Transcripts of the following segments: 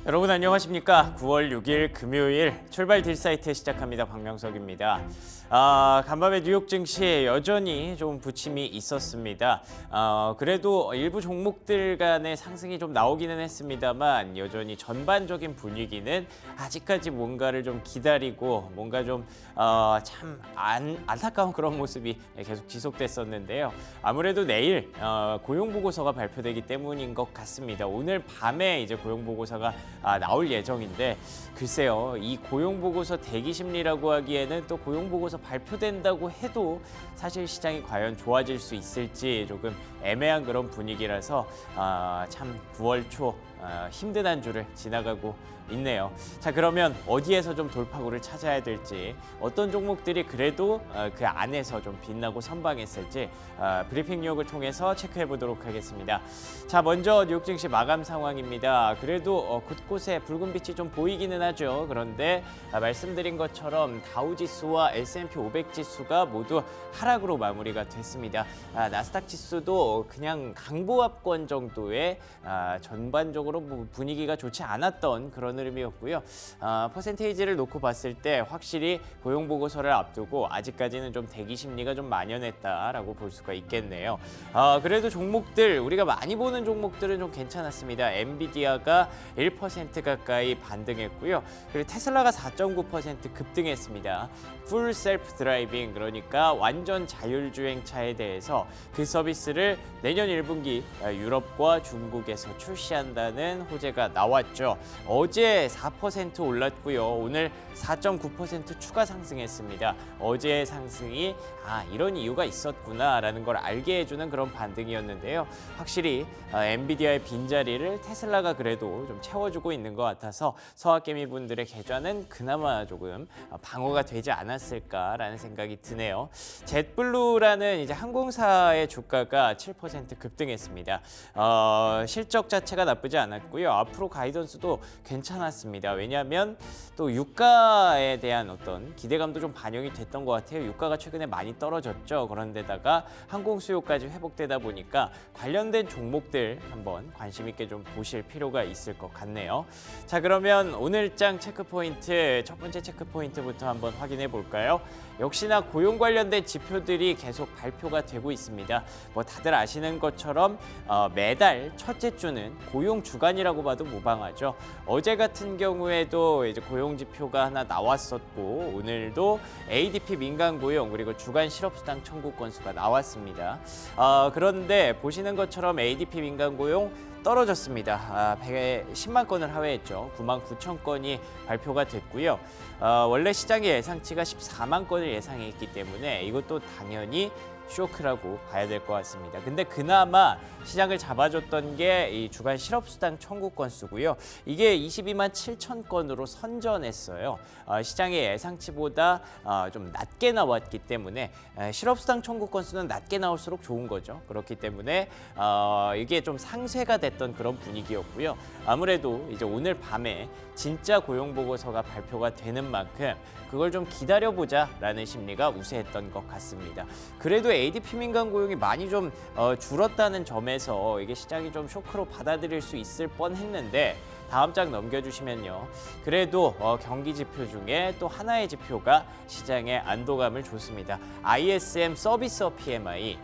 여러분 안녕하십니까? 9월 6일 금요일 출발 딜사이트 시작합니다. 박명석입니다. 간밤에 뉴욕 증시 여전히 좀 부침이 있었습니다. 그래도 일부 종목들 간의 상승이 좀 나오기는 했습니다만 여전히 전반적인 분위기는 아직까지 뭔가를 좀 기다리고 뭔가 좀 참 안타까운 그런 모습이 계속 지속됐었는데요. 아무래도 내일 고용 보고서가 발표되기 때문인 것 같습니다. 오늘 밤에 이제 고용 보고서가 나올 예정인데 글쎄요, 이 고용 보고서 대기 심리라고 하기에는 또 고용 보고서 발표된다고 해도 사실 시장이 과연 좋아질 수 있을지 조금 애매한 그런 분위기라서 참 9월 초 힘든 한 주를 지나가고 있네요. 자, 그러면 어디에서 좀 돌파구를 찾아야 될지, 어떤 종목들이 그래도 그 안에서 좀 빛나고 선방했을지 브리핑 뉴욕을 통해서 체크해 보도록 하겠습니다. 자, 먼저 뉴욕 증시 마감 상황입니다. 그래도 곳곳에 붉은 빛이 좀 보이기는 하죠. 그런데 말씀드린 것처럼 다우지수와 S&P 500 지수가 모두 하락으로 마무리가 됐습니다. 나스닥 지수도 그냥 강보합권 정도의 전반적으로 분위기가 좋지 않았던 그런 흐름이었고요. 퍼센테이지를 놓고 봤을 때 확실히 고용 보고서를 앞두고 아직까지는 좀 대기 심리가 좀 만연했다라고 볼 수가 있겠네요. 그래도 종목들 우리가 많이 보는 종목들은 좀 괜찮았습니다. 엔비디아가 1% 가까이 반등했고요. 그리고 테슬라가 4.9% 급등했습니다. 풀 셀프 드라이빙, 그러니까 완전 자율주행차에 대해서 그 서비스를 내년 1분기 유럽과 중국에서 출시한다는 호재가 나왔죠. 어제 4% 올랐고요. 오늘 4.9% 추가 상승했습니다. 어제의 상승이 이런 이유가 있었구나라는 걸 알게 해주는 그런 반등이었는데요. 확실히 엔비디아의 빈자리를 테슬라가 그래도 좀 채워주고 있는 것 같아서 서학개미 분들의 계좌는 그나마 조금 방어가 되지 않았을까라는 생각이 드네요. 젯블루라는 이제 항공사의 주가가 7% 급등했습니다. 실적 자체가 나쁘지 않았고요. 앞으로 가이던스도 괜찮았습니다. 왜냐하면 또 유가에 대한 어떤 기대감도 좀 반영이 됐던 것 같아요. 유가가 최근에 많이 떨어졌죠. 그런데다가 항공 수요까지 회복되다 보니까 관련된 종목들 한번 관심 있게 좀 보실 필요가 있을 것 같네요. 자, 그러면 오늘장 체크포인트, 첫 번째 체크포인트부터 한번 확인해 볼까요? 역시나 고용 관련된 지표들이 계속 발표가 되고 있습니다. 뭐 다들 아시는 것처럼 매달 첫째 주는 고용 주간이라고 봐도 무방하죠. 어제 같은 경우에도 이제 고용 지표가 하나 나왔었고 오늘도 ADP 민간 고용 그리고 주간 실업수당 청구 건수가 나왔습니다. 그런데 보시는 것처럼 ADP 민간 고용 떨어졌습니다. 110만 건을 하회했죠. 9만 9천 건이 발표가 됐고요. 원래 시장의 예상치가 14만 건을 예상했기 때문에 이것도 당연히 쇼크라고 봐야 될 것 같습니다. 근데 그나마 시장을 잡아줬던 게 이 주간 실업수당 청구 건수고요. 이게 22만 7천 건으로 선전했어요. 시장의 예상치보다 좀 낮게 나왔기 때문에 실업수당 청구 건수는 낮게 나올수록 좋은 거죠. 그렇기 때문에 이게 좀 상쇄가 됐던 그런 분위기였고요. 아무래도 이제 오늘 밤에 진짜 고용 보고서가 발표가 되는 만큼 그걸 좀 기다려보자라는 심리가 우세했던 것 같습니다. 그래도 ADP 민간 고용이 많이 좀 줄었다는 점에서 이게 시장이 좀 쇼크로 받아들일 수 있을 뻔했는데 다음 장 넘겨주시면요. 그래도 경기 지표 중에 또 하나의 지표가 시장에 안도감을 줬습니다. ISM 서비스업 PMI.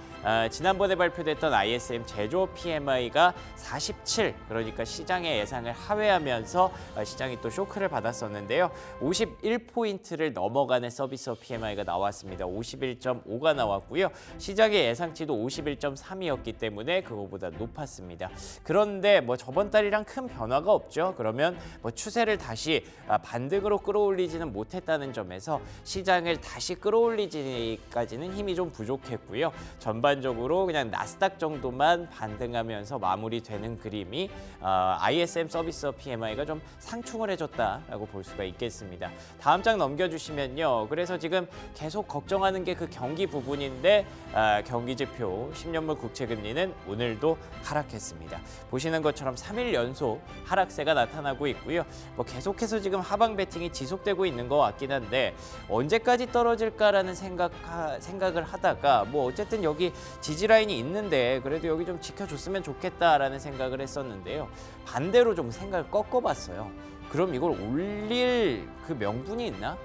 지난번에 발표됐던 ISM 제조업 PMI가 47, 그러니까 시장의 예상을 하회하면서 시장이 또 쇼크를 받았었는데요. 51포인트를 넘어가는 서비스업 PMI가 나왔습니다. 51.5가 나왔고요. 시장의 예상치도 51.3이었기 때문에 그거보다 높았습니다. 그런데 뭐 저번 달이랑 큰 변화가 없죠. 그러면 뭐 추세를 다시 반등으로 끌어올리지는 못했다는 점에서 시장을 다시 끌어올리기까지는 힘이 좀 부족했고요. 전반적으로 그냥 나스닥 정도만 반등하면서 마무리되는 그림이 ISM 서비스업 PMI가 좀 상충을 해줬다라고 볼 수가 있겠습니다. 다음 장 넘겨주시면요. 그래서 지금 계속 걱정하는 게 그 경기 부분인데 경기 지표 10년물 국채 금리는 오늘도 하락했습니다. 보시는 것처럼 3일 연속 하락세 시세가 나타나고 있고요. 뭐 계속해서 지금 하방 배팅이 지속되고 있는 것 같긴 한데 언제까지 떨어질까라는 생각을 하다가 뭐 어쨌든 여기 지지 라인이 있는데 그래도 여기 좀 지켜줬으면 좋겠다라는 생각을 했었는데요. 반대로 좀 생각을 꺾어봤어요. 그럼 이걸 올릴 그 명분이 있나?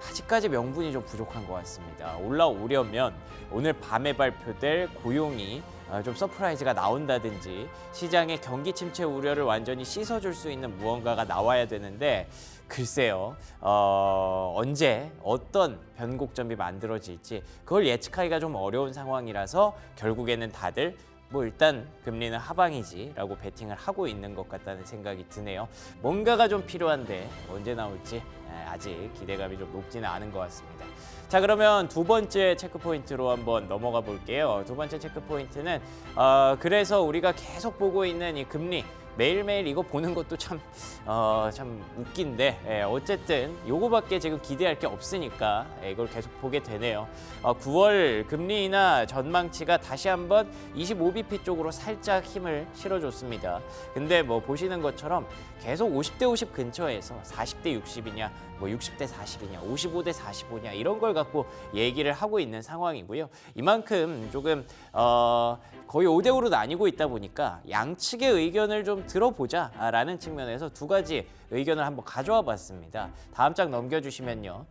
아직까지 명분이 좀 부족한 것 같습니다. 올라오려면 오늘 밤에 발표될 고용이 좀 서프라이즈가 나온다든지 시장의 경기 침체 우려를 완전히 씻어줄 수 있는 무언가가 나와야 되는데 글쎄요. 언제 어떤 변곡점이 만들어질지 그걸 예측하기가 좀 어려운 상황이라서 결국에는 다들 뭐 일단 금리는 하방이지라고 베팅을 하고 있는 것 같다는 생각이 드네요. 뭔가가 좀 필요한데 언제 나올지 아직 기대감이 좀 높지는 않은 것 같습니다. 자, 그러면 두 번째 체크포인트로 한번 넘어가 볼게요. 두 번째 체크포인트는 그래서 우리가 계속 보고 있는 이 금리 매일매일 이거 보는 것도 참 웃긴데 어쨌든 요거밖에 지금 기대할 게 없으니까 이걸 계속 보게 되네요. 9월 금리 인하 전망치가 다시 한번 25bp 쪽으로 살짝 힘을 실어줬습니다. 근데 뭐 보시는 것처럼 계속 50대 50 근처에서 40대 60이냐 뭐 60대 40이냐 55대 45냐 이런 걸 갖고 얘기를 하고 있는 상황이고요. 이만큼 조금 거의 5대 5로 나뉘고 있다 보니까 양측의 의견을 좀 들어보자라는 측면에서 두 가지 의견을 한번 가져와 봤습니다. 다음 장 넘겨주시면요.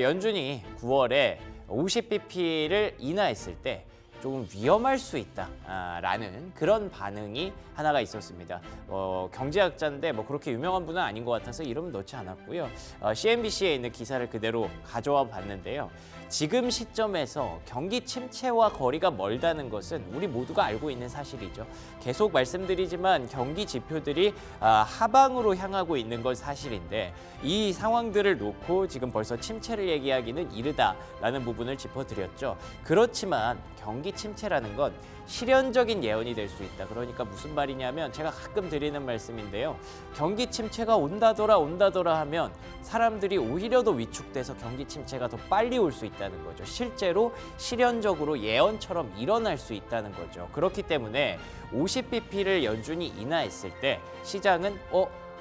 연준이 9월에 50bp를 인하했을 때 조금 위험할 수 있다라는 그런 반응이 하나가 있었습니다. 경제학자인데 뭐 그렇게 유명한 분은 아닌 것 같아서 이름은 넣지 않았고요. CNBC에 있는 기사를 그대로 가져와 봤는데요. 지금 시점에서 경기 침체와 거리가 멀다는 것은 우리 모두가 알고 있는 사실이죠. 계속 말씀드리지만 경기 지표들이 하방으로 향하고 있는 건 사실인데 이 상황들을 놓고 지금 벌써 침체를 얘기하기는 이르다라는 부분을 짚어드렸죠. 그렇지만 경기 침체라는 건 실현적인 예언이 될 수 있다. 그러니까 무슨 말이냐면 제가 가끔 드리는 말씀인데요. 경기 침체가 온다더라 하면 사람들이 오히려 더 위축돼서 경기 침체가 더 빨리 올 수 있다는 거죠. 실제로 실현적으로 예언처럼 일어날 수 있다는 거죠. 그렇기 때문에 50bp를 연준이 인하했을 때 시장은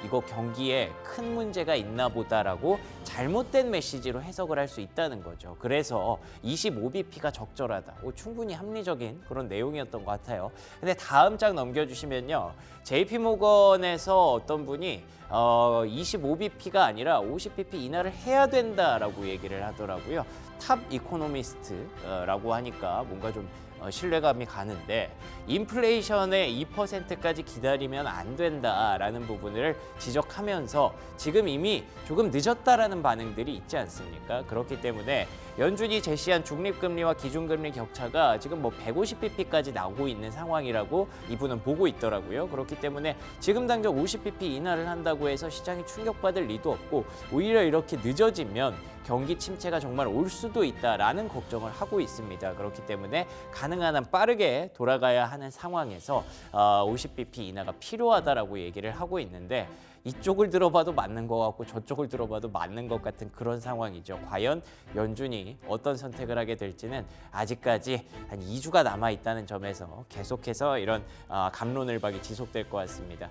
이거 경기에 큰 문제가 있나 보다라고 잘못된 메시지로 해석을 할 수 있다는 거죠. 그래서 25bp가 적절하다. 충분히 합리적인 그런 내용이었던 것 같아요. 근데 다음 장 넘겨주시면요. JP모건에서 어떤 분이 25bp가 아니라 50bp 인하를 해야 된다라고 얘기를 하더라고요. 탑 이코노미스트라고 하니까 뭔가 좀 신뢰감이 가는데 인플레이션의 2%까지 기다리면 안 된다라는 부분을 지적하면서 지금 이미 조금 늦었다라는 반응들이 있지 않습니까? 그렇기 때문에 연준이 제시한 중립금리와 기준금리 격차가 지금 뭐 150bp까지 나오고 있는 상황이라고 이분은 보고 있더라고요. 그렇기 때문에 지금 당장 50bp 인하를 한다고 해서 시장이 충격받을 리도 없고 오히려 이렇게 늦어지면 경기 침체가 정말 올 수도 있다라는 걱정을 하고 있습니다. 그렇기 때문에 가능한 한 빠르게 돌아가야 하는 상황에서 50bp 인하가 필요하다라고 얘기를 하고 있는데 이쪽을 들어봐도 맞는 것 같고 저쪽을 들어봐도 맞는 것 같은 그런 상황이죠. 과연 연준이 어떤 선택을 하게 될지는 아직까지 한 2주가 남아있다는 점에서 계속해서 이런 갑론을박이 지속될 것 같습니다.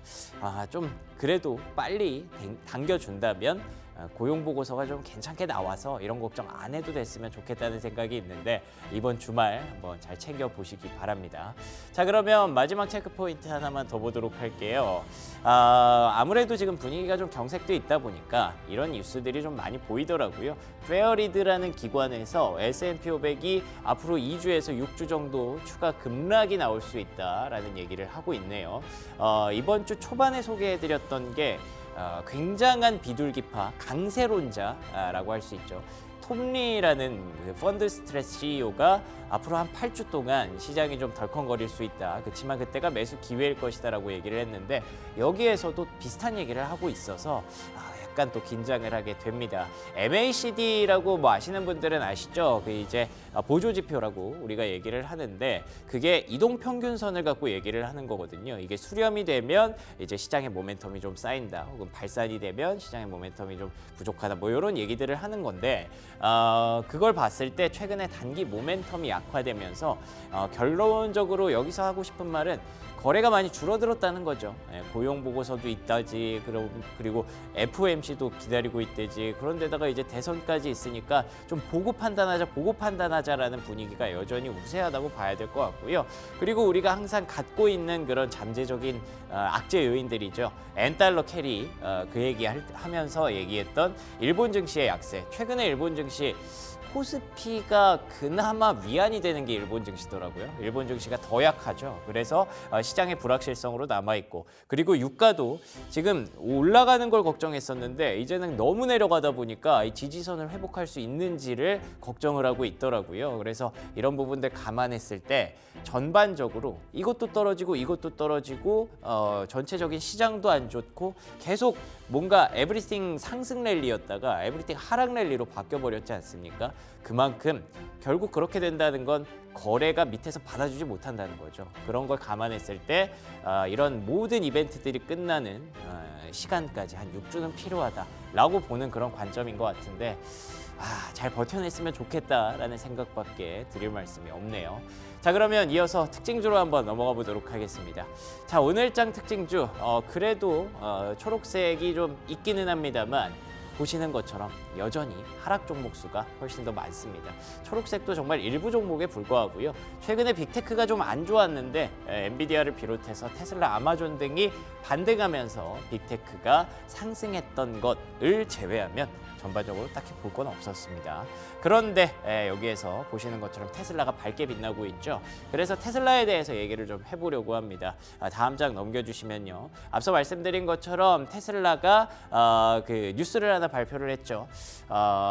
좀 그래도 빨리 당겨준다면 고용보고서가 좀 괜찮게 나와서 이런 걱정 안 해도 됐으면 좋겠다는 생각이 있는데 이번 주말 한번 잘 챙겨보시기 바랍니다. 자, 그러면 마지막 체크포인트 하나만 더 보도록 할게요. 아무래도 지금 분위기가 좀 경색돼 있다 보니까 이런 뉴스들이 좀 많이 보이더라고요. 페어리드라는 기관에서 S&P 500이 앞으로 2주에서 6주 정도 추가 급락이 나올 수 있다라는 얘기를 하고 있네요. 이번 주 초반에 소개해드렸던 게 굉장한 비둘기파 강세론자라고 할 수 있죠. 톰리라는 그 펀드 스트레스 CEO가 앞으로 한 8주 동안 시장이 좀 덜컹거릴 수 있다. 그렇지만 그때가 매수 기회일 것이다라고 얘기를 했는데 여기에서도 비슷한 얘기를 하고 있어서 약간 또 긴장을 하게 됩니다. MACD라고 뭐 아시는 분들은 아시죠? 그 이제 보조 지표라고 우리가 얘기를 하는데 그게 이동 평균선을 갖고 얘기를 하는 거거든요. 이게 수렴이 되면 이제 시장의 모멘텀이 좀 쌓인다. 혹은 발산이 되면 시장의 모멘텀이 좀 부족하다. 뭐 이런 얘기들을 하는 건데 그걸 봤을 때 최근에 단기 모멘텀이 약화되면서 결론적으로 여기서 하고 싶은 말은 거래가 많이 줄어들었다는 거죠. 고용 보고서도 있다지, 그리고 FOMC도 기다리고 있대지. 그런데다가 이제 대선까지 있으니까 좀 보고 판단하자라는 분위기가 여전히 우세하다고 봐야 될 것 같고요. 그리고 우리가 항상 갖고 있는 그런 잠재적인 악재 요인들이죠. 엔달러 캐리, 그 얘기하면서 얘기했던 일본 증시의 약세. 최근에 일본 증시 코스피가 그나마 위안이 되는 게 일본 증시더라고요. 일본 증시가 더 약하죠. 그래서 시장의 불확실성으로 남아있고, 그리고 유가도 지금 올라가는 걸 걱정했었는데 이제는 너무 내려가다 보니까 이 지지선을 회복할 수 있는지를 걱정을 하고 있더라고요. 그래서 이런 부분들 감안했을 때 전반적으로 이것도 떨어지고 전체적인 시장도 안 좋고 계속 뭔가 에브리띵 상승 랠리였다가 에브리띵 하락 랠리로 바뀌어버렸지 않습니까? 그만큼 결국 그렇게 된다는 건 거래가 밑에서 받아주지 못한다는 거죠. 그런 걸 감안했을 때 이런 모든 이벤트들이 끝나는 시간까지 한 6주는 필요하다라고 보는 그런 관점인 것 같은데 잘 버텨냈으면 좋겠다라는 생각밖에 드릴 말씀이 없네요. 자, 그러면 이어서 특징주로 한번 넘어가 보도록 하겠습니다. 자, 오늘장 특징주 그래도 초록색이 좀 있기는 합니다만 보시는 것처럼 여전히 하락 종목 수가 훨씬 더 많습니다. 초록색도 정말 일부 종목에 불과하고요. 최근에 빅테크가 좀 안 좋았는데 엔비디아를 비롯해서 테슬라, 아마존 등이 반등하면서 빅테크가 상승했던 것을 제외하면 전반적으로 딱히 볼 건 없었습니다. 그런데 여기에서 보시는 것처럼 테슬라가 밝게 빛나고 있죠. 그래서 테슬라에 대해서 얘기를 좀 해보려고 합니다. 다음 장 넘겨주시면요. 앞서 말씀드린 것처럼 테슬라가 그 뉴스를 하나 발표를 했죠.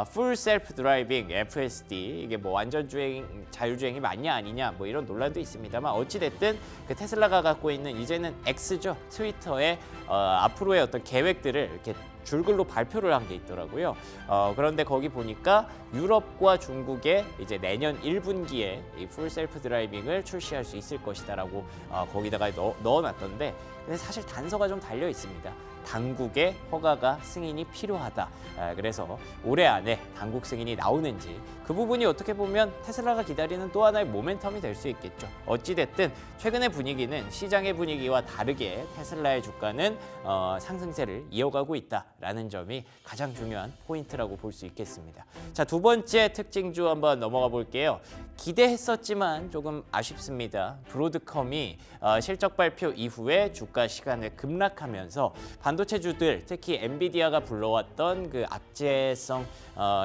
Full Self Driving (FSD) 이게 뭐 완전 주행, 자율주행이 맞냐 아니냐 뭐 이런 논란도 있습니다만 어찌 됐든 그 테슬라가 갖고 있는 이제는 X죠. 트위터의 앞으로의 어떤 계획들을 이렇게 줄글로 발표를 한 게 있더라고요. 그런데 거기 보니까 유럽과 중국에 이제 내년 1분기에 이 풀 셀프 드라이빙을 출시할 수 있을 것이다라고 거기다가 넣어놨던데, 근데 사실 단서가 좀 달려 있습니다. 당국의 허가가 승인이 필요하다. 그래서 올해 안에 당국 승인이 나오는지 그 부분이 어떻게 보면 테슬라가 기다리는 또 하나의 모멘텀이 될 수 있겠죠. 어찌됐든 최근의 분위기는 시장의 분위기와 다르게 테슬라의 주가는 상승세를 이어가고 있다라는 점이 가장 중요한 포인트라고 볼 수 있겠습니다. 자, 두 번째 특징주 한번 넘어가 볼게요. 기대했었지만 조금 아쉽습니다. 브로드컴이 실적 발표 이후에 주가 시간을 급락하면서 반도체주들, 특히 엔비디아가 불러왔던 그 악재성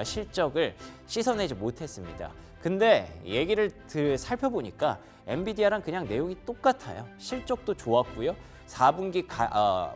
실적을 씻어내지 못했습니다. 근데 얘기를 살펴보니까 엔비디아랑 그냥 내용이 똑같아요. 실적도 좋았고요. 4분기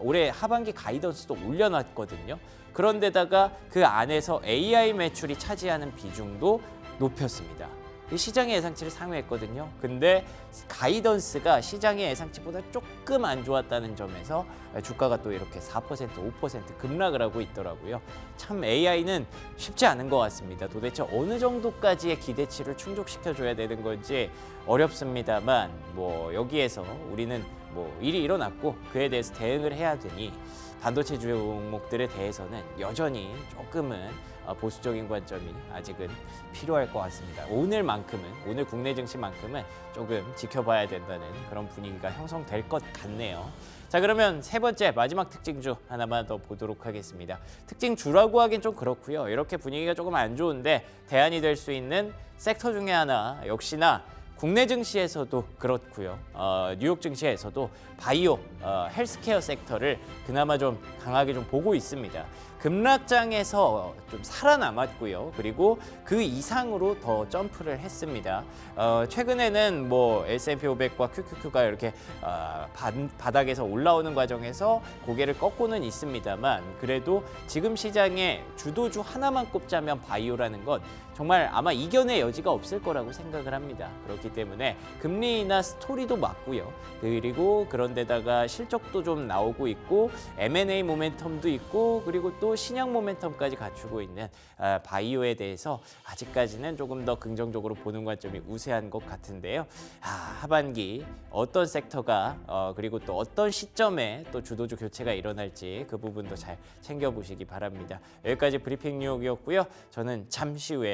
올해 하반기 가이던스도 올려놨거든요. 그런데다가 그 안에서 AI 매출이 차지하는 비중도 높였습니다. 시장의 예상치를 상회했거든요. 근데 가이던스가 시장의 예상치보다 조금 안 좋았다는 점에서 주가가 또 이렇게 4%, 5% 급락을 하고 있더라고요. 참 AI는 쉽지 않은 것 같습니다. 도대체 어느 정도까지의 기대치를 충족시켜줘야 되는 건지 어렵습니다만 뭐 여기에서 우리는 뭐 일이 일어났고 그에 대해서 대응을 해야 되니 반도체 종목들에 대해서는 여전히 조금은 보수적인 관점이 아직은 필요할 것 같습니다. 오늘 국내 증시만큼은 조금 지켜봐야 된다는 그런 분위기가 형성될 것 같네요. 자, 그러면 세 번째 마지막 특징주 하나만 더 보도록 하겠습니다. 특징주라고 하긴 좀 그렇고요. 이렇게 분위기가 조금 안 좋은데 대안이 될 수 있는 섹터 중에 하나, 역시나 국내 증시에서도 그렇고요. 뉴욕 증시에서도 바이오, 헬스케어 섹터를 그나마 좀 강하게 좀 보고 있습니다. 급락장에서 좀 살아남았고요. 그리고 그 이상으로 더 점프를 했습니다. 최근에는 뭐 S&P 500과 QQQ가 이렇게 바닥에서 올라오는 과정에서 고개를 꺾고는 있습니다만, 그래도 지금 시장의 주도주 하나만 꼽자면 바이오라는 건 정말 아마 이겨낼 여지가 없을 거라고 생각을 합니다. 그렇기 때문에 금리 인하 스토리도 맞고요. 그리고 그런데다가 실적도 좀 나오고 있고 M&A 모멘텀도 있고 그리고 또 신약 모멘텀까지 갖추고 있는 바이오에 대해서 아직까지는 조금 더 긍정적으로 보는 관점이 우세한 것 같은데요. 하반기 어떤 섹터가 그리고 또 어떤 시점에 또 주도주 교체가 일어날지 그 부분도 잘 챙겨보시기 바랍니다. 여기까지 브리핑 뉴욕이었고요. 저는 잠시 후에